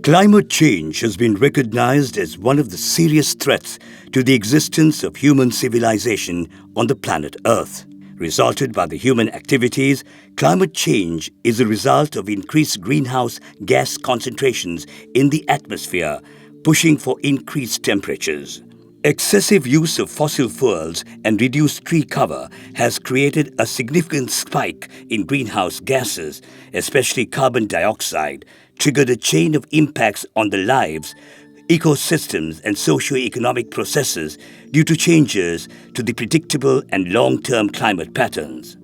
Climate change has been recognized as one of the serious threats to the existence of human civilization on the planet Earth. Resulted by the human activities, climate change is a result of increased greenhouse gas concentrations in the atmosphere, pushing for increased temperatures. Excessive use of fossil fuels and reduced tree cover has created a significant spike in greenhouse gases, especially carbon dioxide, triggered a chain of impacts on the lives, ecosystems and socio-economic processes due to changes to the predictable and long-term climate patterns.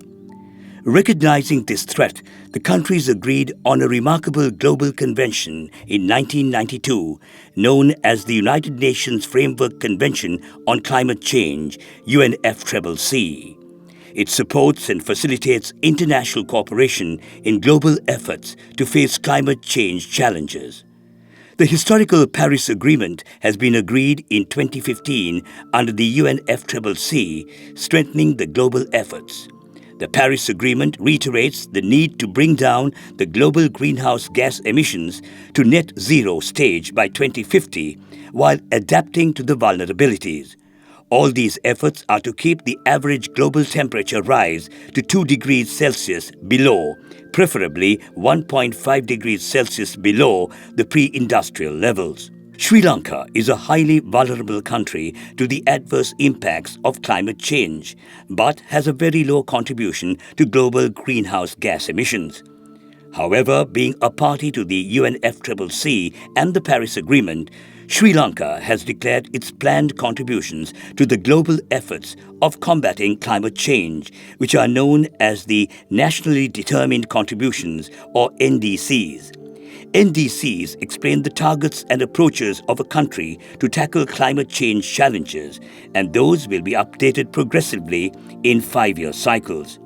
Recognizing this threat, the countries agreed on a remarkable global convention in 1992 known as the United Nations Framework Convention on Climate Change, UNFCCC. It supports and facilitates international cooperation in global efforts to face climate change challenges. The historical Paris Agreement has been agreed in 2015 under the UNFCCC, strengthening the global efforts. The Paris Agreement reiterates the need to bring down the global greenhouse gas emissions to net zero stage by 2050 while adapting to the vulnerabilities. All these efforts are to keep the average global temperature rise to 2 degrees Celsius below, preferably 1.5 degrees Celsius below the pre-industrial levels. Sri Lanka is a highly vulnerable country to the adverse impacts of climate change, but has a very low contribution to global greenhouse gas emissions. However, being a party to the UNFCCC and the Paris Agreement, Sri Lanka has declared its planned contributions to the global efforts of combating climate change, which are known as the Nationally Determined Contributions or NDCs. NDCs explain the targets and approaches of a country to tackle climate change challenges, and those will be updated progressively in 5-year cycles.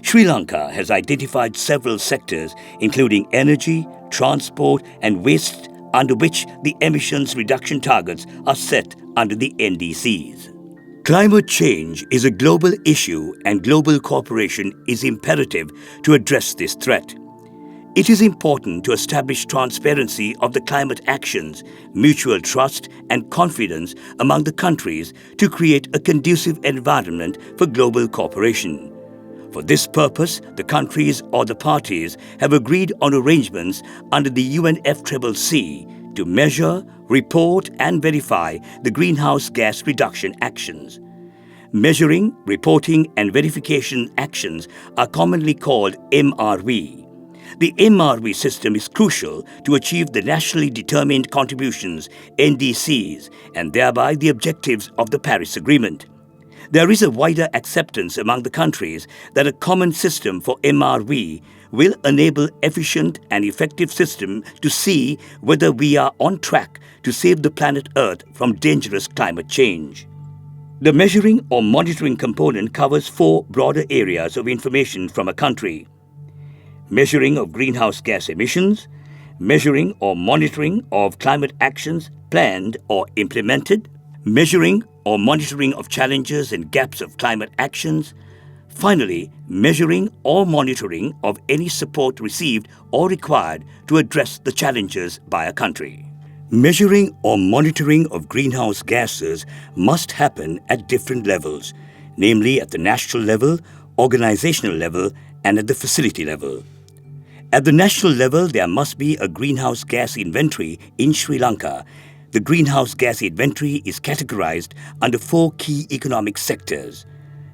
Sri Lanka has identified several sectors, including energy, transport, and waste, under which the emissions reduction targets are set under the NDCs. Climate change is a global issue, and global cooperation is imperative to address this threat. It is important to establish transparency of the climate actions, mutual trust and confidence among the countries to create a conducive environment for global cooperation. For this purpose, the countries or the parties have agreed on arrangements under the UNFCCC to measure, report and verify the greenhouse gas reduction actions. Measuring, reporting and verification actions are commonly called MRV. The MRV system is crucial to achieve the nationally determined contributions, NDCs, and thereby the objectives of the Paris Agreement. There is a wider acceptance among the countries that a common system for MRV will enable efficient and effective system to see whether we are on track to save the planet Earth from dangerous climate change. The measuring or monitoring component covers 4 broader areas of information from a country: measuring of greenhouse gas emissions, measuring or monitoring of climate actions planned or implemented, measuring or monitoring of challenges and gaps of climate actions, finally, measuring or monitoring of any support received or required to address the challenges by a country. Measuring or monitoring of greenhouse gases must happen at different levels, namely at the national level, organizational level, and at the facility level. At the national level, there must be a greenhouse gas inventory in Sri Lanka. The greenhouse gas inventory is categorized under 4 key economic sectors,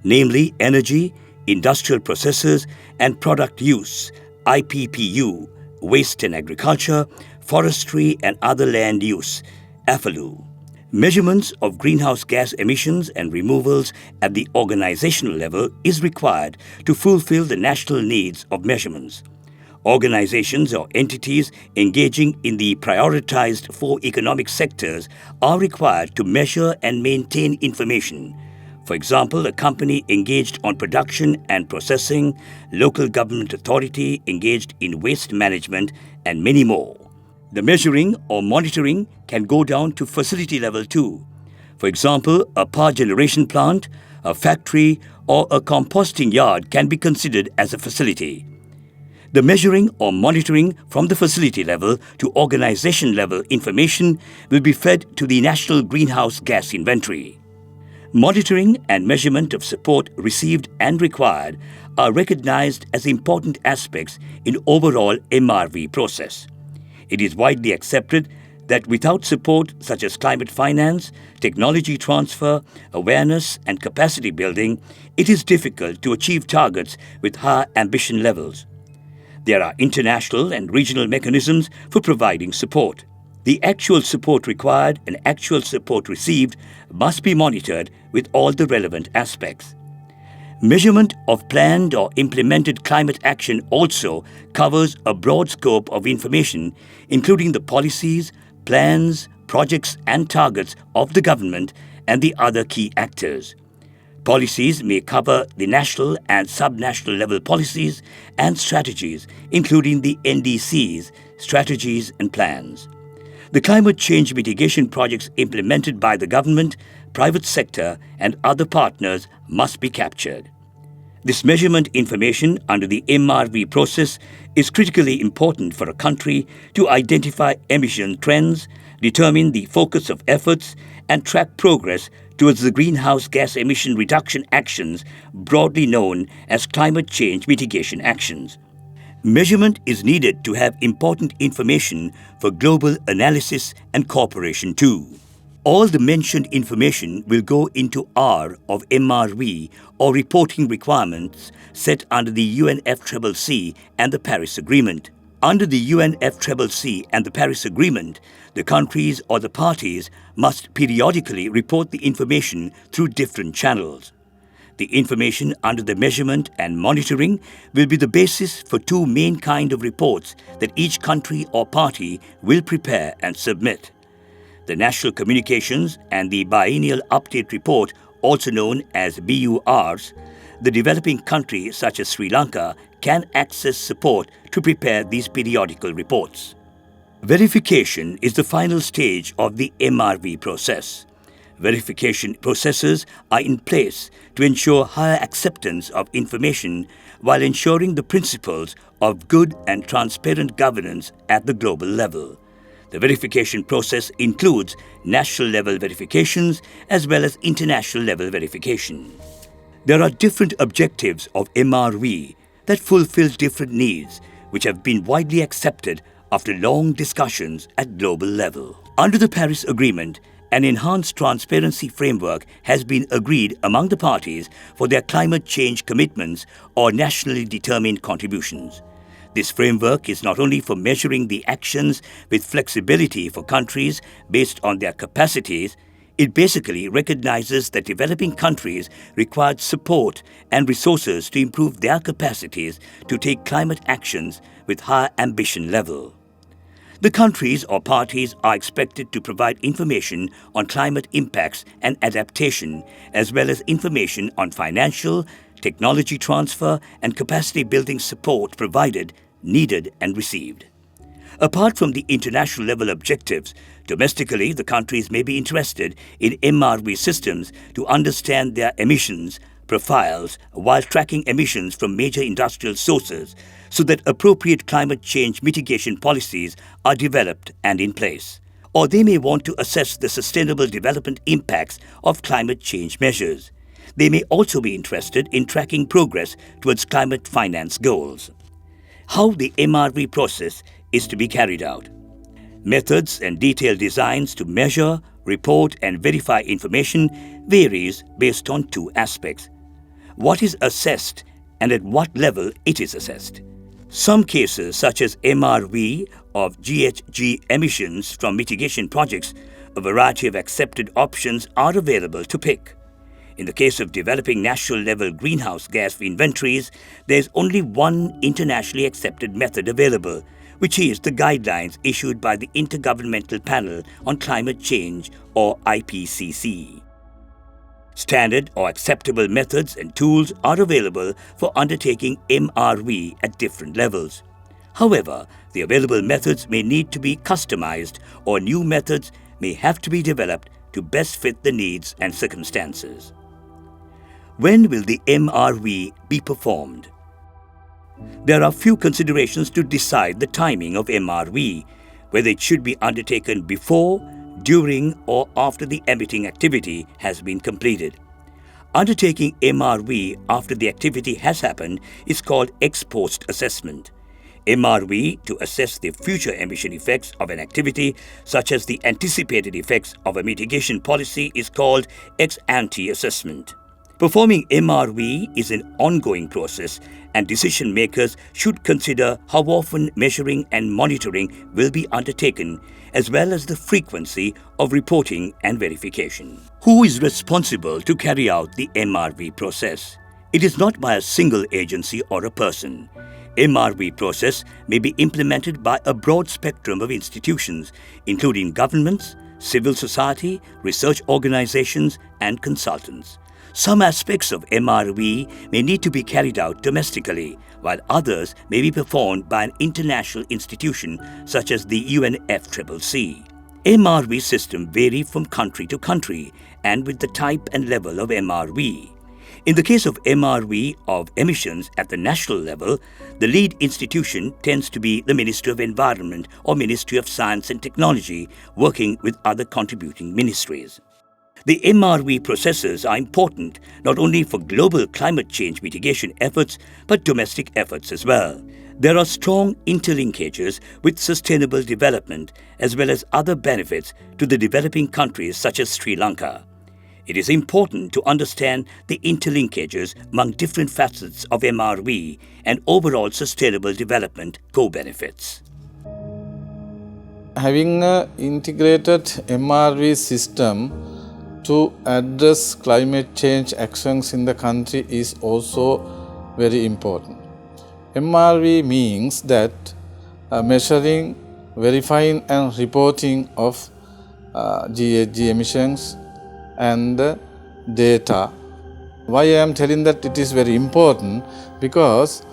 namely energy, industrial processes and product use, IPPU, waste and agriculture, forestry and other land use, AFALU. Measurements of greenhouse gas emissions and removals at the organizational level is required to fulfill the national needs of measurements. Organizations or entities engaging in the prioritized 4 economic sectors are required to measure and maintain information. For example, a company engaged on production and processing, local government authority engaged in waste management, and many more. The measuring or monitoring can go down to facility level too. For example, a power generation plant, a factory, or a composting yard can be considered as a facility. The measuring or monitoring from the facility level to organization level information will be fed to the National Greenhouse Gas Inventory. Monitoring and measurement of support received and required are recognized as important aspects in overall MRV process. It is widely accepted that without support such as climate finance, technology transfer, awareness and capacity building, it is difficult to achieve targets with high ambition levels. There are international and regional mechanisms for providing support. The actual support required and actual support received must be monitored with all the relevant aspects. Measurement of planned or implemented climate action also covers a broad scope of information, including the policies, plans, projects and targets of the government and the other key actors. Policies may cover the national and subnational level policies and strategies, including the NDCs, strategies and plans. The climate change mitigation projects implemented by the government, private sector and other partners must be captured. This measurement information under the MRV process is critically important for a country to identify emission trends, determine the focus of efforts and track progress towards the greenhouse gas emission reduction actions broadly known as climate change mitigation actions. Measurement is needed to have important information for global analysis and cooperation too. All the mentioned information will go into R of MRV or reporting requirements set under the UNFCCC and the Paris Agreement. Under the UNFCCC and the Paris Agreement, the countries or the parties must periodically report the information through different channels. The information under the measurement and monitoring will be the basis for two main kinds of reports that each country or party will prepare and submit. The National Communications and the Biennial Update Report, also known as BURs, the developing country such as Sri Lanka can access support to prepare these periodical reports. Verification is the final stage of the MRV process. Verification processes are in place to ensure higher acceptance of information while ensuring the principles of good and transparent governance at the global level. The verification process includes national level verifications as well as international level verification. There are different objectives of MRV that fulfill different needs, which have been widely accepted after long discussions at global level. Under the Paris Agreement, an enhanced transparency framework has been agreed among the parties for their climate change commitments or nationally determined contributions. This framework is not only for measuring the actions with flexibility for countries based on their capacities, it basically recognizes that developing countries require support and resources to improve their capacities to take climate actions with high ambition level. The countries or parties are expected to provide information on climate impacts and adaptation, as well as information on financial, technology transfer and capacity building support provided, needed and received. Apart from the international level objectives, domestically the countries may be interested in MRV systems to understand their emissions profiles while tracking emissions from major industrial sources so that appropriate climate change mitigation policies are developed and in place. Or they may want to assess the sustainable development impacts of climate change measures. They may also be interested in tracking progress towards climate finance goals. How the MRV process is to be carried out. Methods and detailed designs to measure, report and verify information varies based on two aspects: what is assessed and at what level it is assessed. Some cases such as MRV of GHG emissions from mitigation projects, a variety of accepted options are available to pick. In the case of developing national level greenhouse gas inventories, there is only one internationally accepted method available, which is the guidelines issued by the Intergovernmental Panel on Climate Change or IPCC. Standard or acceptable methods and tools are available for undertaking MRV at different levels. However, the available methods may need to be customized or new methods may have to be developed to best fit the needs and circumstances. When will the MRV be performed? There are few considerations to decide the timing of MRV, whether it should be undertaken before, during, or after the emitting activity has been completed. Undertaking MRV after the activity has happened is called ex-post assessment. MRV to assess the future emission effects of an activity, such as the anticipated effects of a mitigation policy, is called ex-ante assessment. Performing MRV is an ongoing process, and decision makers should consider how often measuring and monitoring will be undertaken, as well as the frequency of reporting and verification. Who is responsible to carry out the MRV process? It is not by a single agency or a person. MRV process may be implemented by a broad spectrum of institutions, including governments, civil society, research organizations, and consultants. Some aspects of MRV may need to be carried out domestically, while others may be performed by an international institution such as the UNFCCC. MRV systems vary from country to country and with the type and level of MRV. In the case of MRV of emissions at the national level, the lead institution tends to be the Ministry of Environment or Ministry of Science and Technology, working with other contributing ministries. The MRV processes are important not only for global climate change mitigation efforts, but domestic efforts as well. There are strong interlinkages with sustainable development as well as other benefits to the developing countries such as Sri Lanka. It is important to understand the interlinkages among different facets of MRV and overall sustainable development co-benefits. Having an integrated MRV system to address climate change actions in the country is also very important. MRV means that measuring, verifying and reporting of GHG emissions and data. Why I am telling that it is very important? Because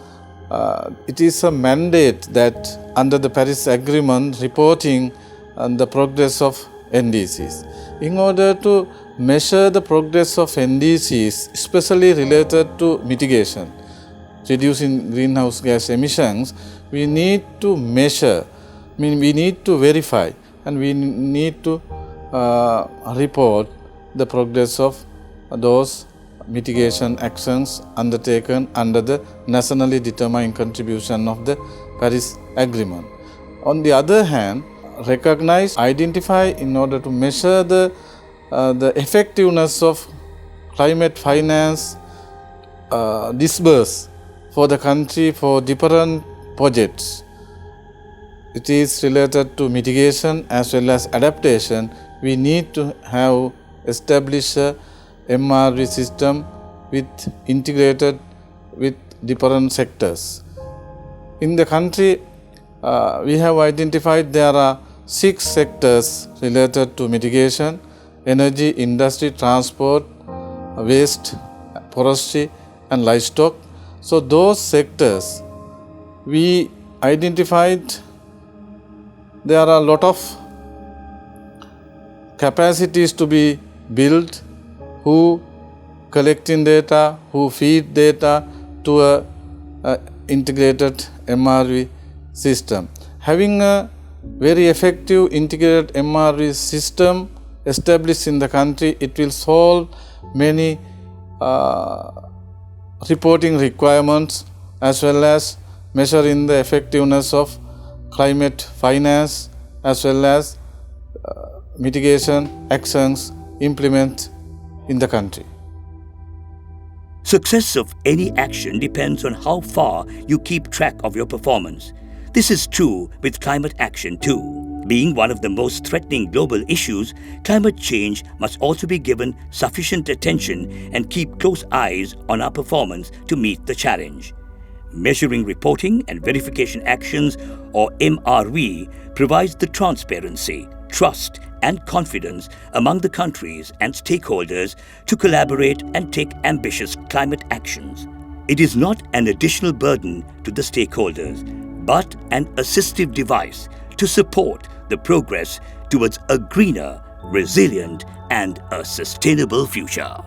it is a mandate that under the Paris Agreement reporting the progress of NDCs. In order to measure the progress of NDCs, especially related to mitigation, reducing greenhouse gas emissions, we need to measure, we need to verify, and we need to report the progress of those mitigation actions undertaken under the nationally determined contribution of the Paris Agreement. On the other hand, recognize, identify in order to measure the effectiveness of climate finance disbursed for the country for different projects. It is related to mitigation as well as adaptation. We need to have established a MRV system with integrated with different sectors. In the country, we have identified there are 6 sectors related to mitigation: energy, industry, transport, waste, forestry and livestock. So those sectors we identified, there are a lot of capacities to be built, who collecting data, who feed data to a integrated MRV system. Having a very effective integrated MRV system established in the country, it will solve many reporting requirements as well as measuring the effectiveness of climate finance as well as mitigation actions implement in the country. Success of any action depends on how far you keep track of your performance. This is true with climate action too. Being one of the most threatening global issues, climate change must also be given sufficient attention and keep close eyes on our performance to meet the challenge. Measuring reporting and verification actions, or MRV, provides the transparency, trust and confidence among the countries and stakeholders to collaborate and take ambitious climate actions. It is not an additional burden to the stakeholders, but an assistive device to support the progress towards a greener, resilient and a sustainable future.